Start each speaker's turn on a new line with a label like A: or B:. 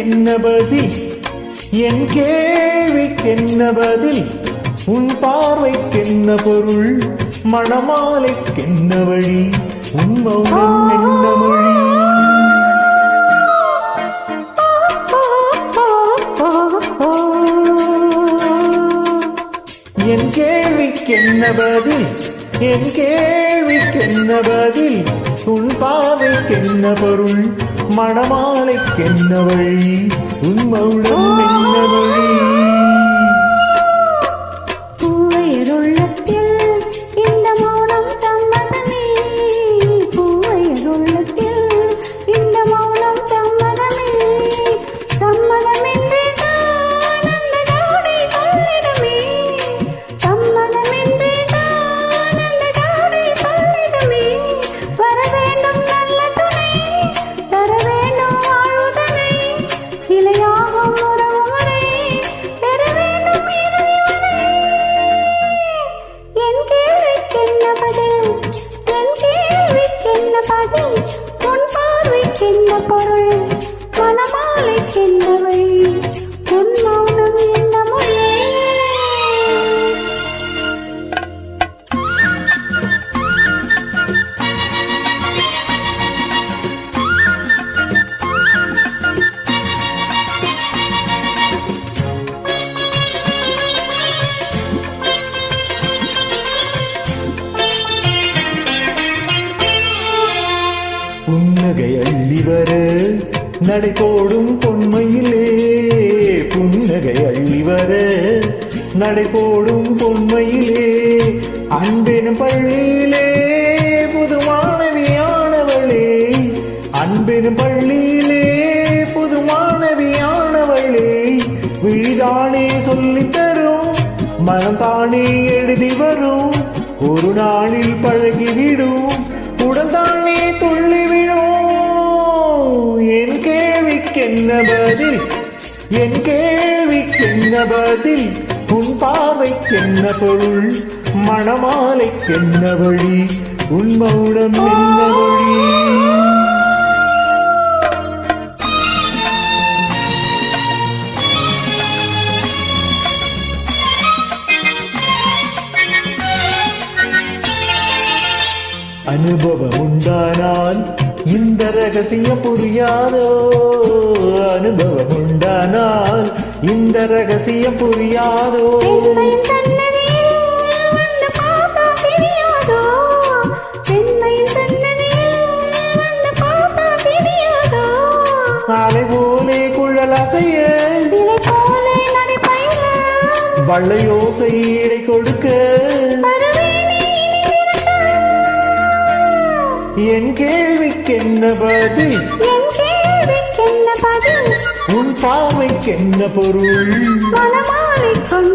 A: கேள்விக்கென்ன பதில் என் கேள்விக்கென்ன பதில் உன் பார்வைக்கென்ன பொருள் மணமாலைக்கென்ன வழி உன் மௌனம் என்ன மொழி என் கேள்விக்கென்ன பதில் என் கேள்விக்கென்ன பதில் உன் பார்வைக்கென்ன பொருள் மணமாலைக்கென்ன வழி உன் மௌனம் என்ன மொழி
B: உன் பார்வைக்கென்ன பொருள் மணமாலைக்கென்ன வழி உன் மௌனம் என்ன மொழி
A: புன்னகை அள்ளி வர நடைபோடும் பொன்மையிலே புன்னகை அள்ளி வர நடைபோடும் பொன்மையிலே அன்பெனும் பள்ளியிலே புது மாணவியானவளே அன்பெனும் பள்ளியிலே புது மாணவியானவளே விழிதானே சொல்லித் தரும் மனம்தானே எழுதி வரும் ஒரு நாளில் பழகிவிடும் உடல்தானே துள்ளிவிடும் என் கேள்விக்கென்ன பதில் என் கேள்விக்கென்ன பதில் உன் பார்வைக்கென்ன பொருள் மணமாலைக்கென்ன வழி உன் மௌனம் என்ன மொழி அனுபவம் உண்டானால் இந்த ரகசியம் புரியாதோ அனுபவம் உண்டானால் இந்த ரகசியம் புரியாதோ அலை போலே குழல் அசைய வள்ளையோசை இடை கொடுக்க என் கேள்விக்கென்ன பதில் உன் பார்வைக்கென்ன பொருள்
B: மணமாலைக்கென்ன